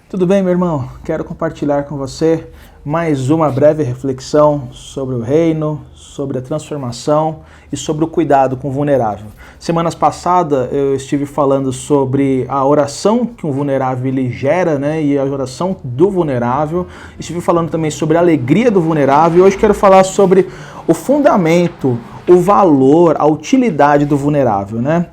Tudo bem, meu irmão? Quero compartilhar com você mais uma breve reflexão sobre o reino, sobre a transformação e sobre o cuidado com o vulnerável. Semanas passadas eu estive falando sobre a oração que um vulnerável ele gera, né? E a oração do vulnerável. Estive falando também sobre a alegria do vulnerável. Hoje quero falar sobre o fundamento, o valor, a utilidade do vulnerável, né?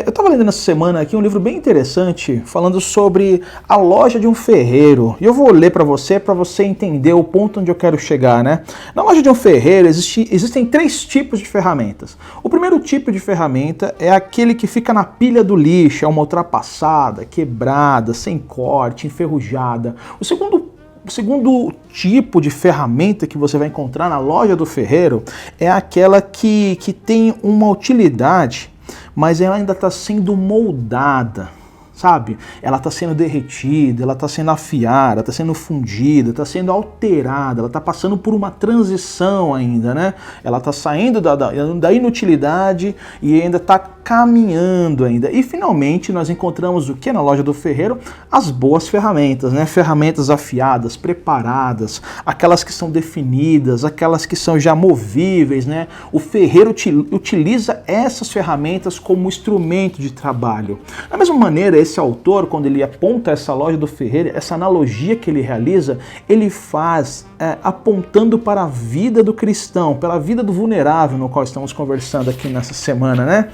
Eu estava lendo nessa semana aqui um livro bem interessante falando sobre a loja de um ferreiro. E eu vou ler para você entender o ponto onde eu quero chegar, né? Na loja de um ferreiro existem três tipos de ferramentas. O primeiro tipo de ferramenta é aquele que fica na pilha do lixo, é uma ultrapassada, quebrada, sem corte, enferrujada. O segundo tipo de ferramenta que você vai encontrar na loja do ferreiro é aquela que tem uma utilidade, mas ela ainda está sendo moldada, sabe? Ela está sendo derretida, ela está sendo afiada, ela está sendo fundida, está sendo alterada, ela está passando por uma transição ainda, né? Ela está saindo da inutilidade e ainda está caminhando ainda. E finalmente nós encontramos o que na loja do ferreiro? As boas ferramentas, né? Ferramentas afiadas, preparadas, aquelas que são definidas, aquelas que são já movíveis, né? O ferreiro utiliza essas ferramentas como instrumento de trabalho. Da mesma maneira, esse autor, quando ele aponta essa loja do ferreiro, essa analogia que ele realiza, ele faz apontando para a vida do cristão, pela vida do vulnerável, no qual estamos conversando aqui nessa semana, né?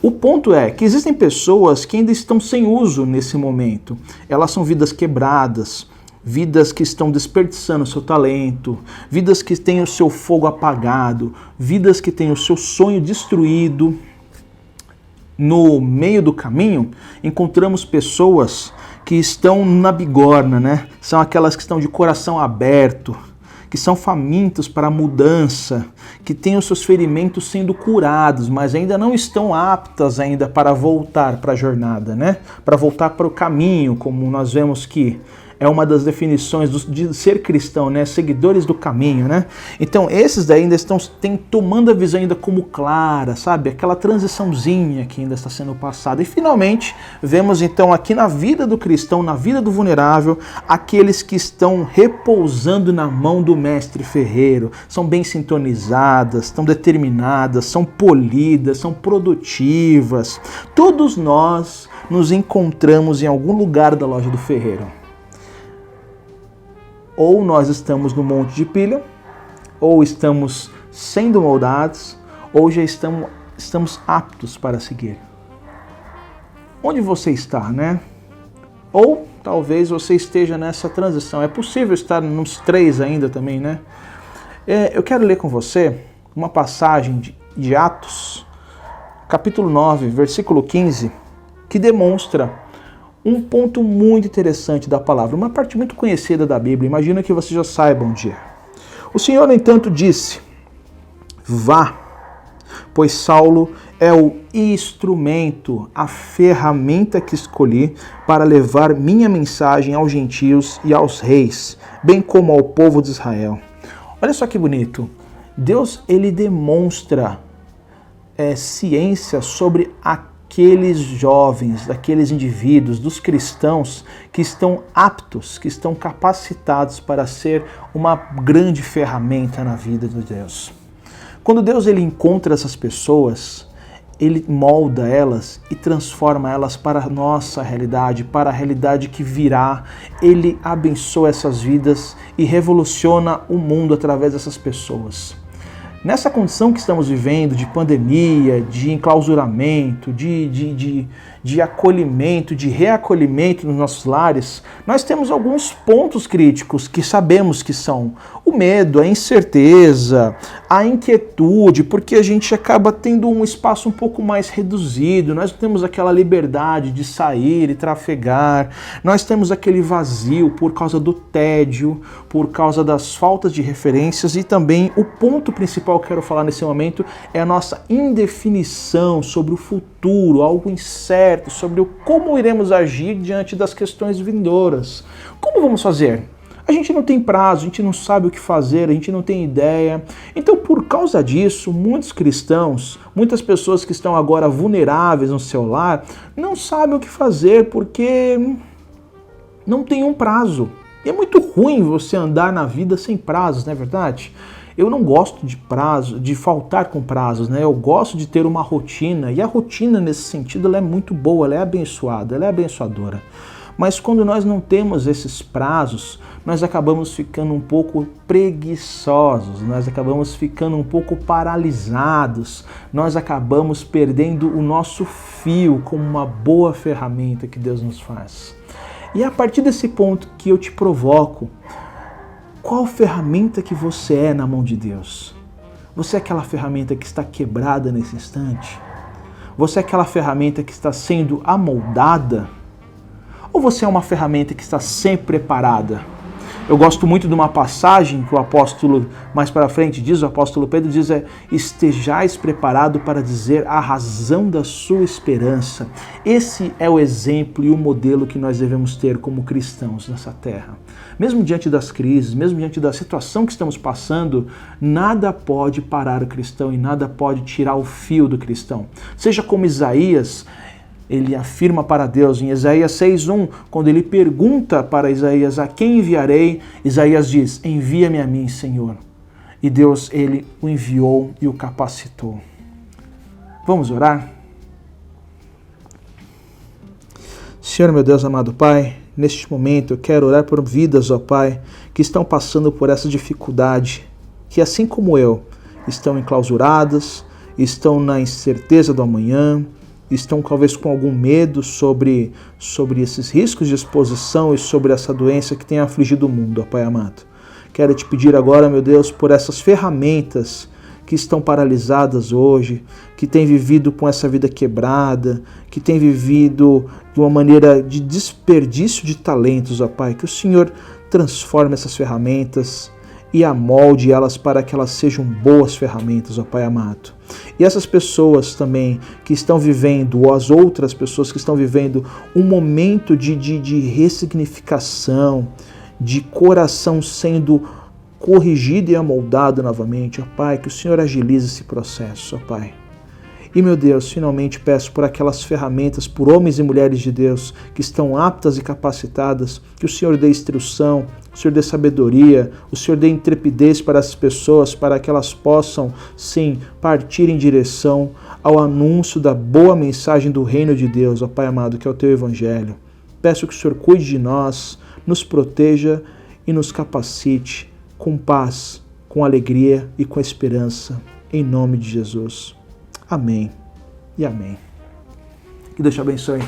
O ponto é que existem pessoas que ainda estão sem uso nesse momento. Elas são vidas quebradas, vidas que estão desperdiçando o seu talento, vidas que têm o seu fogo apagado, vidas que têm o seu sonho destruído. No meio do caminho, encontramos pessoas que estão na bigorna, né? São aquelas que estão de coração aberto, que são famintos para a mudança, que têm os seus ferimentos sendo curados, mas ainda não estão aptas ainda para voltar para a jornada, né? Para voltar para o caminho, como nós vemos que é uma das definições de ser cristão, né? Seguidores do caminho, né? Então, esses daí ainda estão tomando a visão ainda como clara, sabe? Aquela transiçãozinha que ainda está sendo passada. E, finalmente, vemos, então, aqui na vida do cristão, na vida do vulnerável, aqueles que estão repousando na mão do mestre ferreiro. São bem sintonizadas, estão determinadas, são polidas, são produtivas. Todos nós nos encontramos em algum lugar da loja do ferreiro. Ou nós estamos no monte de pilha, ou estamos sendo moldados, ou já estamos aptos para seguir. Onde você está, né? Ou talvez você esteja nessa transição. É possível estar nos três ainda também, né? Eu quero ler com você uma passagem de Atos, capítulo 9, versículo 15, que demonstra um ponto muito interessante da palavra, uma parte muito conhecida da Bíblia, imagina que você já saiba um dia. O Senhor, no entanto, disse: vá, pois Saulo é o instrumento, a ferramenta que escolhi para levar minha mensagem aos gentios e aos reis, bem como ao povo de Israel. Olha só que bonito. Deus, ele demonstra ciência sobre aqueles jovens, daqueles indivíduos, dos cristãos que estão aptos, que estão capacitados para ser uma grande ferramenta na vida de Deus. Quando Deus ele encontra essas pessoas, ele molda elas e transforma elas para a nossa realidade, para a realidade que virá. Ele abençoa essas vidas e revoluciona o mundo através dessas pessoas. Nessa condição que estamos vivendo, de pandemia, de enclausuramento, de acolhimento, de reacolhimento nos nossos lares, nós temos alguns pontos críticos que sabemos que são o medo, a incerteza, a inquietude, porque a gente acaba tendo um espaço um pouco mais reduzido, nós não temos aquela liberdade de sair e trafegar, nós temos aquele vazio por causa do tédio, por causa das faltas de referências e também o ponto principal que eu quero falar nesse momento é a nossa indefinição sobre o futuro, algo incerto, sobre como iremos agir diante das questões vindouras. Como vamos fazer? A gente não tem prazo, a gente não sabe o que fazer, a gente não tem ideia. Então, por causa disso, muitos cristãos, muitas pessoas que estão agora vulneráveis no seu lar, não sabem o que fazer porque não tem um prazo. E é muito ruim você andar na vida sem prazos, não é verdade? Eu não gosto de prazo, de faltar com prazos, né? Eu gosto de ter uma rotina, e a rotina nesse sentido ela é muito boa, ela é abençoada, ela é abençoadora. Mas quando nós não temos esses prazos, nós acabamos ficando um pouco preguiçosos, nós acabamos ficando um pouco paralisados, nós acabamos perdendo o nosso fio como uma boa ferramenta que Deus nos faz. E é a partir desse ponto que eu te provoco, qual ferramenta que você é na mão de Deus? Você é aquela ferramenta que está quebrada nesse instante? Você é aquela ferramenta que está sendo amoldada? Ou você é uma ferramenta que está sempre preparada? Eu gosto muito de uma passagem que o apóstolo, mais para frente diz, o apóstolo Pedro diz, estejais preparado para dizer a razão da sua esperança. Esse é o exemplo e o modelo que nós devemos ter como cristãos nessa terra. Mesmo diante das crises, mesmo diante da situação que estamos passando, nada pode parar o cristão e nada pode tirar o fio do cristão. Seja como Isaías, ele afirma para Deus em Isaías 6:1, quando ele pergunta para Isaías, a quem enviarei? Isaías diz, envia-me a mim, Senhor. E Deus, ele o enviou e o capacitou. Vamos orar? Senhor, meu Deus, amado Pai, neste momento eu quero orar por vidas, ó Pai, que estão passando por essa dificuldade, que assim como eu, estão enclausuradas, estão na incerteza do amanhã, estão talvez com algum medo sobre esses riscos de exposição e sobre essa doença que tem afligido o mundo, ó Pai amado. Quero te pedir agora, meu Deus, por essas ferramentas que estão paralisadas hoje, que têm vivido com essa vida quebrada, que têm vivido de uma maneira de desperdício de talentos, ó Pai, que o Senhor transforme essas ferramentas e amolde elas para que elas sejam boas ferramentas, ó Pai amado. E essas pessoas também que estão vivendo, ou as outras pessoas que estão vivendo um momento de ressignificação, de coração sendo corrigido e amoldado novamente, ó Pai, que o Senhor agilize esse processo, ó Pai. E, meu Deus, finalmente peço por aquelas ferramentas, por homens e mulheres de Deus que estão aptas e capacitadas, que o Senhor dê instrução, o Senhor dê sabedoria, o Senhor dê intrepidez para as pessoas, para que elas possam, sim, partir em direção ao anúncio da boa mensagem do reino de Deus, ó Pai amado, que é o Teu Evangelho. Peço que o Senhor cuide de nós, nos proteja e nos capacite com paz, com alegria e com esperança, em nome de Jesus. Amém e amém. Que Deus te abençoe.